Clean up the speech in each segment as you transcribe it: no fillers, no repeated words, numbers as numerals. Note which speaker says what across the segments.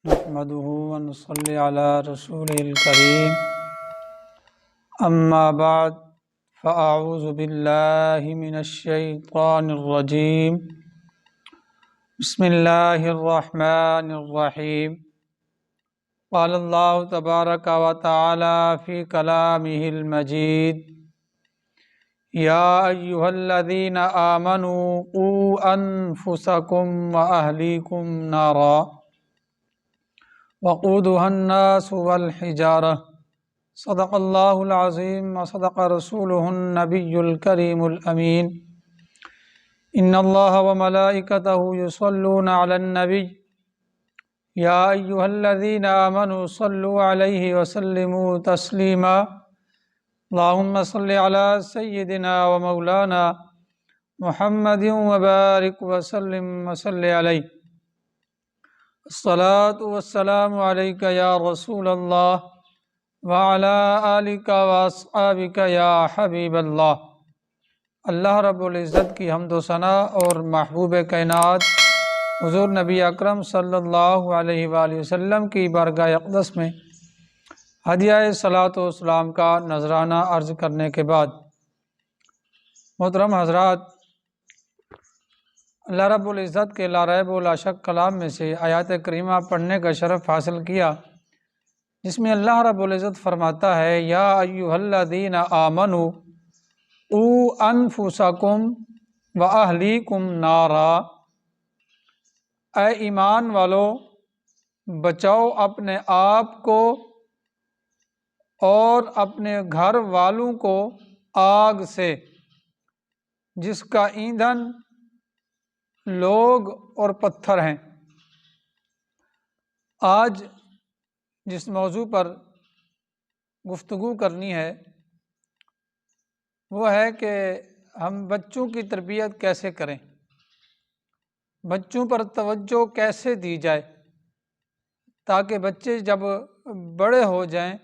Speaker 1: نحمده ونصلي على رسوله الكريم أما بعد فأعوذ بالله من الشيطان الرجيم بسم الله الرحمن الرحيم قال الله تبارك وتعالى في كلامه المجيد يا أيها الذين آمنوا قوا أنفسكم وأهليكم نارا وقودها الناس والحجارة صدق الله العظيم وصدق رسوله النبي الكريم الأمين إن الله وملائكته يصلون على النبي يا أيها الذين آمنوا صلوا عليه وسلموا تسليما اللهم صل على سيدنا ومولانا محمد وبارك وسلم وصل عليه الصلاة والسلام عليك يا رسول الله وعلى آلك واصحابك یا حبیب اللہ۔ اللہ رب العزت کی حمد و ثنا اور محبوب کائنات حضور نبی اکرم صلی اللہ علیہ وآلہ وسلم کی بارگاہ اقدس میں ہدیہ صلاۃ و سلام کا نذرانہ عرض کرنے کے بعد، محترم حضرات، اللہ رب العزت کے لا ریب و لا شک کلام میں سے آیات کریمہ پڑھنے کا شرف حاصل کیا، جس میں اللہ رب العزت فرماتا ہے یا ایھا الذین آمنوا قوا انفسکم واہلیکم نارا، اے ایمان والو بچاؤ اپنے آپ کو اور اپنے گھر والوں کو آگ سے جس کا ایندھن لوگ اور پتھر ہیں۔ آج جس موضوع پر گفتگو کرنی ہے وہ ہے کہ ہم بچوں کی تربیت کیسے کریں، بچوں پر توجہ کیسے دی جائے تاکہ بچے جب بڑے ہو جائیں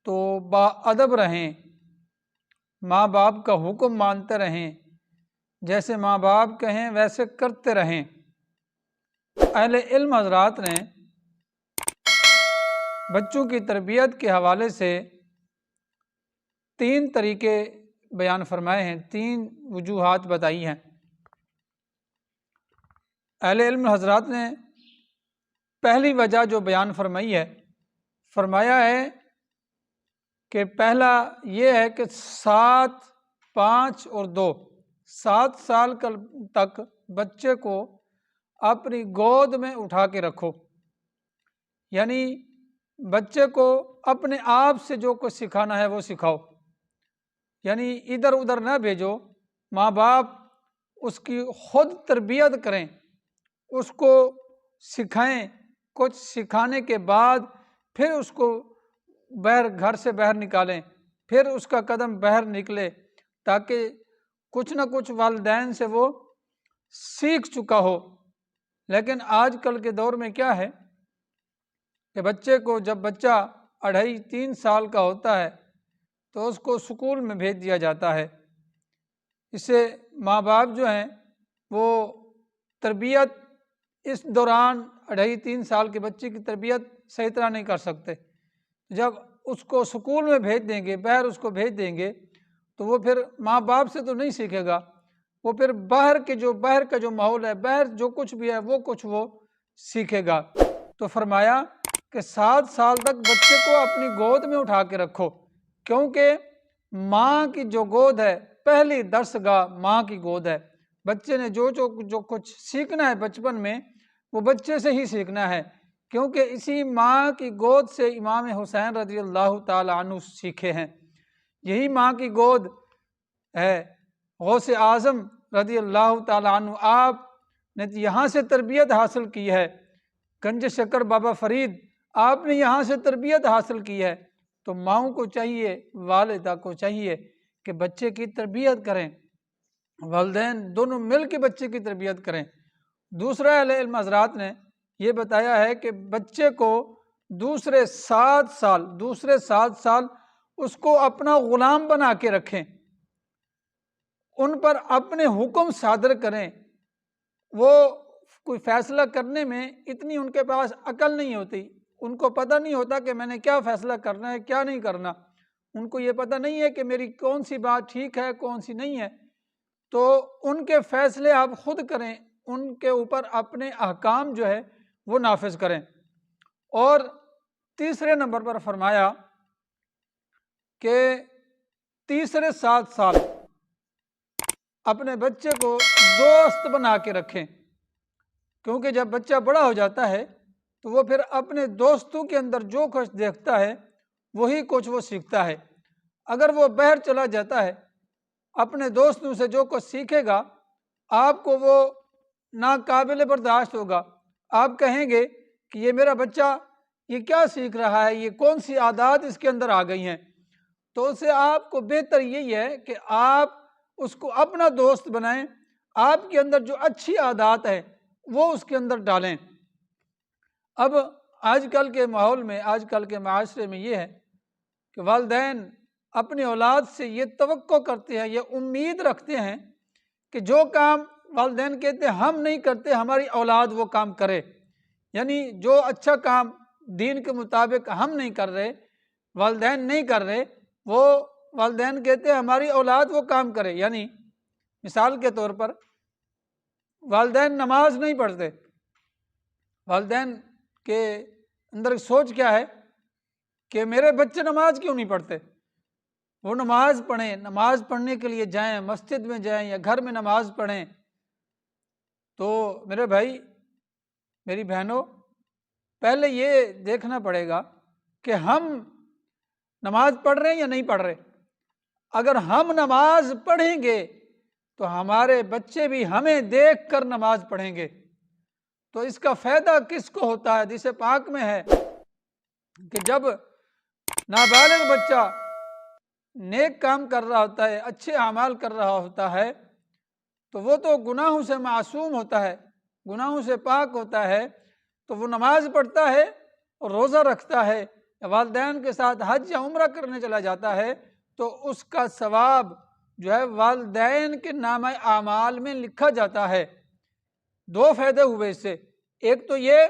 Speaker 1: تو باادب رہیں، ماں باپ کا حکم مانتے رہیں، جیسے ماں باپ کہیں ویسے کرتے رہیں۔ اہل علم حضرات نے بچوں کی تربیت کے حوالے سے 3 طریقے بیان فرمائے ہیں، 3 وجوہات بتائی ہیں۔ اہل علم حضرات نے پہلی وجہ جو بیان فرمائی ہے، فرمایا ہے کہ پہلا یہ ہے کہ 7، 5 اور 2 7 سال تک بچے کو اپنی گود میں اٹھا کے رکھو، یعنی بچے کو اپنے آپ سے جو کچھ سکھانا ہے وہ سکھاؤ، یعنی ادھر ادھر نہ بھیجو، ماں باپ اس کی خود تربیت کریں، اس کو سکھائیں، کچھ سکھانے کے بعد پھر اس کو گھر سے باہر نکالیں، پھر اس کا قدم باہر نکلے تاکہ کچھ نہ کچھ والدین سے وہ سیکھ چکا ہو۔ لیکن آج کل کے دور میں کیا ہے کہ بچے کو جب بچہ 2.5-3 سال کا ہوتا ہے تو اس کو اسکول میں بھیج دیا جاتا ہے۔ اس سے ماں باپ جو ہیں وہ تربیت اس دوران 2.5-3 سال کے بچے کی تربیت صحیح طرح نہیں کر سکتے۔ جب اس کو اسکول میں بھیج دیں گے، باہر اس کو بھیج دیں گے تو وہ پھر ماں باپ سے تو نہیں سیکھے گا، وہ پھر باہر کا جو ماحول ہے، باہر جو کچھ بھی ہے وہ کچھ وہ سیکھے گا۔ تو فرمایا کہ 7 سال تک بچے کو اپنی گود میں اٹھا کے رکھو، کیونکہ ماں کی جو گود ہے پہلی درسگاہ ماں کی گود ہے۔ بچے نے جو کچھ سیکھنا ہے بچپن میں وہ بچے سے ہی سیکھنا ہے، کیونکہ اسی ماں کی گود سے امام حسین رضی اللہ تعالی عنہ سیکھے ہیں، یہی ماں کی گود ہے۔ غوث اعظم رضی اللہ تعالی عنہ آپ نے یہاں سے تربیت حاصل کی ہے، گنج شکر بابا فرید آپ نے یہاں سے تربیت حاصل کی ہے۔ تو ماؤں کو چاہیے، والدہ کو چاہیے کہ بچے کی تربیت کریں، والدین دونوں مل کے بچے کی تربیت کریں۔ دوسرا اہل علم حضرات نے یہ بتایا ہے کہ بچے کو دوسرے 7 سال اس کو اپنا غلام بنا کے رکھیں، ان پر اپنے حکم صادر کریں، وہ کوئی فیصلہ کرنے میں اتنی ان کے پاس عقل نہیں ہوتی، ان کو پتہ نہیں ہوتا کہ میں نے کیا فیصلہ کرنا ہے کیا نہیں کرنا، ان کو یہ پتہ نہیں ہے کہ میری کون سی بات ٹھیک ہے کون سی نہیں ہے، تو ان کے فیصلے آپ خود کریں، ان کے اوپر اپنے احکام جو ہے وہ نافذ کریں۔ اور تیسرے نمبر پر فرمایا کہ تیسرے 7 سال اپنے بچے کو دوست بنا کے رکھیں، کیونکہ جب بچہ بڑا ہو جاتا ہے تو وہ پھر اپنے دوستوں کے اندر جو کچھ دیکھتا ہے وہی کچھ وہ سیکھتا ہے۔ اگر وہ باہر چلا جاتا ہے اپنے دوستوں سے جو کچھ سیکھے گا آپ کو وہ ناقابل برداشت ہوگا، آپ کہیں گے کہ یہ میرا بچہ یہ کیا سیکھ رہا ہے، یہ کون سی عادات اس کے اندر آ گئی ہیں۔ تو اسے آپ کو بہتر یہی ہے کہ آپ اس کو اپنا دوست بنائیں، آپ کے اندر جو اچھی عادات ہے وہ اس کے اندر ڈالیں۔ اب آج کل کے ماحول میں، آج کل کے معاشرے میں یہ ہے کہ والدین اپنی اولاد سے یہ توقع کرتے ہیں، یہ امید رکھتے ہیں کہ جو کام والدین کہتے ہیں ہم نہیں کرتے ہماری اولاد وہ کام کرے، یعنی جو اچھا کام دین کے مطابق ہم نہیں کر رہے، والدین نہیں کر رہے، وہ والدین کہتے ہیں ہماری اولاد وہ کام کرے۔ یعنی مثال کے طور پر والدین نماز نہیں پڑھتے، والدین کے اندر سوچ کیا ہے کہ میرے بچے نماز کیوں نہیں پڑھتے، وہ نماز پڑھیں، نماز پڑھنے کے لیے جائیں، مسجد میں جائیں یا گھر میں نماز پڑھیں۔ تو میرے بھائی میری بہنوں، پہلے یہ دیکھنا پڑے گا کہ ہم نماز پڑھ رہے ہیں یا نہیں پڑھ رہے۔ اگر ہم نماز پڑھیں گے تو ہمارے بچے بھی ہمیں دیکھ کر نماز پڑھیں گے۔ تو اس کا فائدہ کس کو ہوتا ہے؟ حدیث پاک میں ہے کہ جب نابالغ بچہ نیک کام کر رہا ہوتا ہے، اچھے اعمال کر رہا ہوتا ہے، تو وہ تو گناہوں سے معصوم ہوتا ہے، گناہوں سے پاک ہوتا ہے، تو وہ نماز پڑھتا ہے اور روزہ رکھتا ہے، والدین کے ساتھ حج یا عمرہ کرنے چلا جاتا ہے، تو اس کا ثواب جو ہے والدین کے نامہ اعمال میں لکھا جاتا ہے۔ 2 فائدے ہوئے اس سے، ایک تو یہ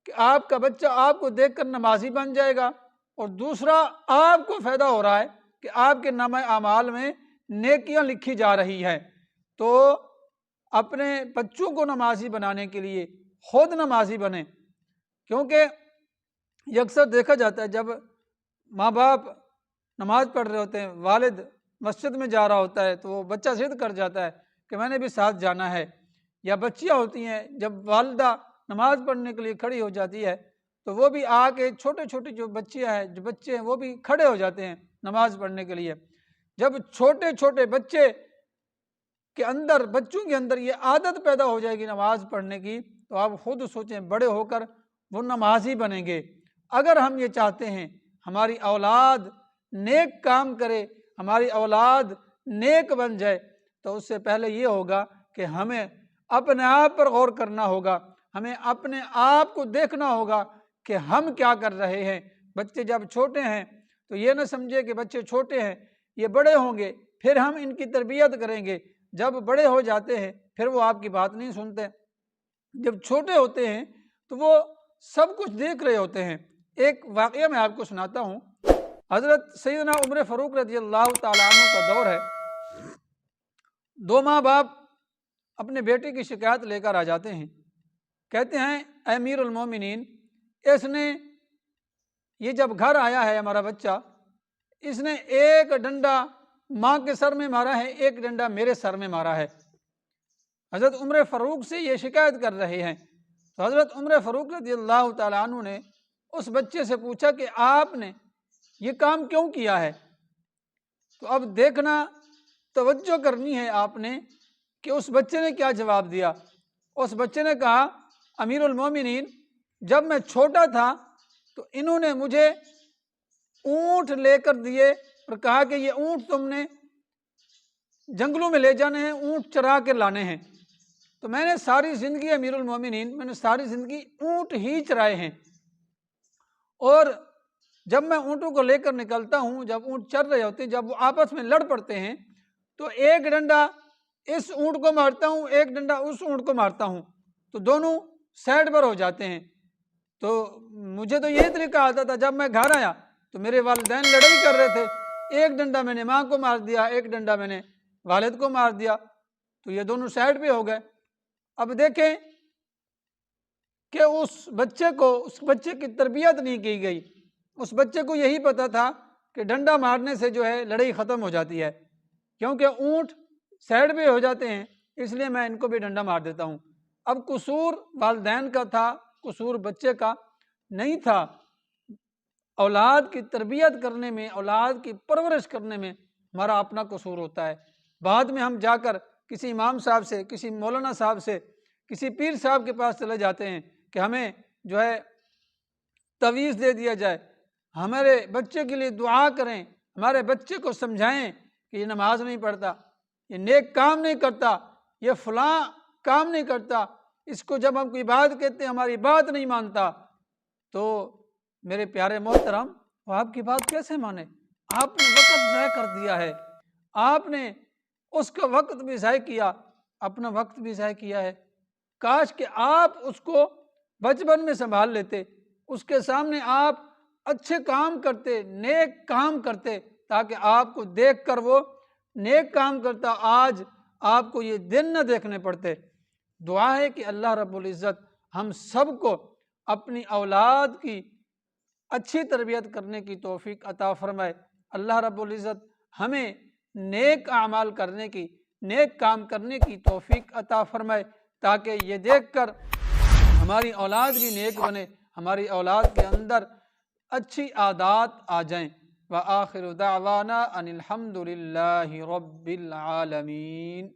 Speaker 1: کہ آپ کا بچہ آپ کو دیکھ کر نمازی بن جائے گا، اور دوسرا آپ کو فائدہ ہو رہا ہے کہ آپ کے نامہ اعمال میں نیکیاں لکھی جا رہی ہیں۔ تو اپنے بچوں کو نمازی بنانے کے لیے خود نمازی بنیں، کیونکہ یہ اکثر دیکھا جاتا ہے جب ماں باپ نماز پڑھ رہے ہوتے ہیں، والد مسجد میں جا رہا ہوتا ہے، تو وہ بچہ ضد کر جاتا ہے کہ میں نے بھی ساتھ جانا ہے، یا بچیاں ہوتی ہیں جب والدہ نماز پڑھنے کے لیے کھڑی ہو جاتی ہے تو وہ بھی آ کے چھوٹے چھوٹے جو بچیاں ہیں جو بچے ہیں وہ بھی کھڑے ہو جاتے ہیں نماز پڑھنے کے لیے۔ جب چھوٹے چھوٹے بچے کے اندر، بچوں کے اندر یہ عادت پیدا ہو جائے گی نماز پڑھنے کی، تو آپ خود سوچیں بڑے ہو کر وہ نمازی بنیں گے۔ اگر ہم یہ چاہتے ہیں ہماری اولاد نیک کام کرے، ہماری اولاد نیک بن جائے، تو اس سے پہلے یہ ہوگا کہ ہمیں اپنے آپ پر غور کرنا ہوگا، ہمیں اپنے آپ کو دیکھنا ہوگا کہ ہم کیا کر رہے ہیں۔ بچے جب چھوٹے ہیں تو یہ نہ سمجھے کہ بچے چھوٹے ہیں، یہ بڑے ہوں گے پھر ہم ان کی تربیت کریں گے، جب بڑے ہو جاتے ہیں پھر وہ آپ کی بات نہیں سنتے۔ جب چھوٹے ہوتے ہیں تو وہ سب کچھ دیکھ رہے ہوتے ہیں۔ ایک واقعہ میں آپ کو سناتا ہوں۔ حضرت سیدنا عمر فاروق رضی اللہ تعالیٰ عنہ کا دور ہے، 2 ماں باپ اپنے بیٹے کی شکایت لے کر آ جاتے ہیں، کہتے ہیں اے امیر المومنین، اس نے یہ جب گھر آیا ہے ہمارا بچہ، اس نے ایک ڈنڈا ماں کے سر میں مارا ہے، ایک ڈنڈا میرے سر میں مارا ہے۔ حضرت عمر فاروق سے یہ شکایت کر رہے ہیں، تو حضرت عمر فاروق رضی اللہ تعالیٰ عنہ نے اس بچے سے پوچھا کہ آپ نے یہ کام کیوں کیا ہے؟ تو اب دیکھنا، توجہ کرنی ہے آپ نے کہ اس بچے نے کیا جواب دیا۔ اس بچے نے کہا امیر المومنین، جب میں چھوٹا تھا تو انہوں نے مجھے اونٹ لے کر دیے اور کہا کہ یہ اونٹ تم نے جنگلوں میں لے جانے ہیں، اونٹ چرا کے لانے ہیں، تو میں نے ساری زندگی امیر المومنین میں نے ساری زندگی اونٹ ہی چرائے ہیں، اور جب میں اونٹوں کو لے کر نکلتا ہوں، جب اونٹ چر رہے ہوتے ہیں، جب وہ آپس میں لڑ پڑتے ہیں تو ایک ڈنڈا اس اونٹ کو مارتا ہوں، ایک ڈنڈا اس اونٹ کو مارتا ہوں، تو دونوں سائڈ پر ہو جاتے ہیں۔ تو مجھے تو یہی طریقہ آتا تھا، جب میں گھر آیا تو میرے والدین لڑائی کر رہے تھے، ایک ڈنڈا میں نے ماں کو مار دیا، ایک ڈنڈا میں نے والد کو مار دیا، تو یہ دونوں سائڈ پہ ہو گئے۔ اب دیکھیں کہ اس بچے کی تربیت نہیں کی گئی، اس بچے کو یہی پتا تھا کہ ڈنڈا مارنے سے جو ہے لڑائی ختم ہو جاتی ہے، کیونکہ اونٹ سائڈ پہ ہو جاتے ہیں، اس لیے میں ان کو بھی ڈنڈا مار دیتا ہوں۔ اب قصور والدین کا تھا، قصور بچے کا نہیں تھا۔ اولاد کی تربیت کرنے میں، اولاد کی پرورش کرنے میں ہمارا اپنا قصور ہوتا ہے۔ بعد میں ہم جا کر کسی امام صاحب سے، کسی مولانا صاحب سے، کسی پیر صاحب کے پاس چلے جاتے ہیں کہ ہمیں جو ہے تعویذ دے دیا جائے، ہمارے بچے کے لیے دعا کریں، ہمارے بچے کو سمجھائیں کہ یہ نماز نہیں پڑھتا، یہ نیک کام نہیں کرتا، یہ فلاں کام نہیں کرتا، اس کو جب ہم کوئی بات کہتے ہیں ہماری بات نہیں مانتا۔ تو میرے پیارے محترم، وہ آپ کی بات کیسے مانے؟ آپ نے وقت ضائع کر دیا ہے، آپ نے اس کا وقت بھی ضائع کیا، اپنا وقت بھی ضائع کیا ہے۔ کاش کہ آپ اس کو بچپن میں سنبھال لیتے، اس کے سامنے آپ اچھے کام کرتے، نیک کام کرتے، تاکہ آپ کو دیکھ کر وہ نیک کام کرتا، آج آپ کو یہ دن نہ دیکھنے پڑتے۔ دعا ہے کہ اللہ رب العزت ہم سب کو اپنی اولاد کی اچھی تربیت کرنے کی توفیق عطا فرمائے۔ اللہ رب العزت ہمیں نیک اعمال کرنے کی، نیک کام کرنے کی توفیق عطا فرمائے، تاکہ یہ دیکھ کر ہماری اولاد بھی نیک بنے، ہماری اولاد کے اندر اچھی عادات آ جائیں۔ وآخر دعوانا ان الحمد للہ رب العالمین۔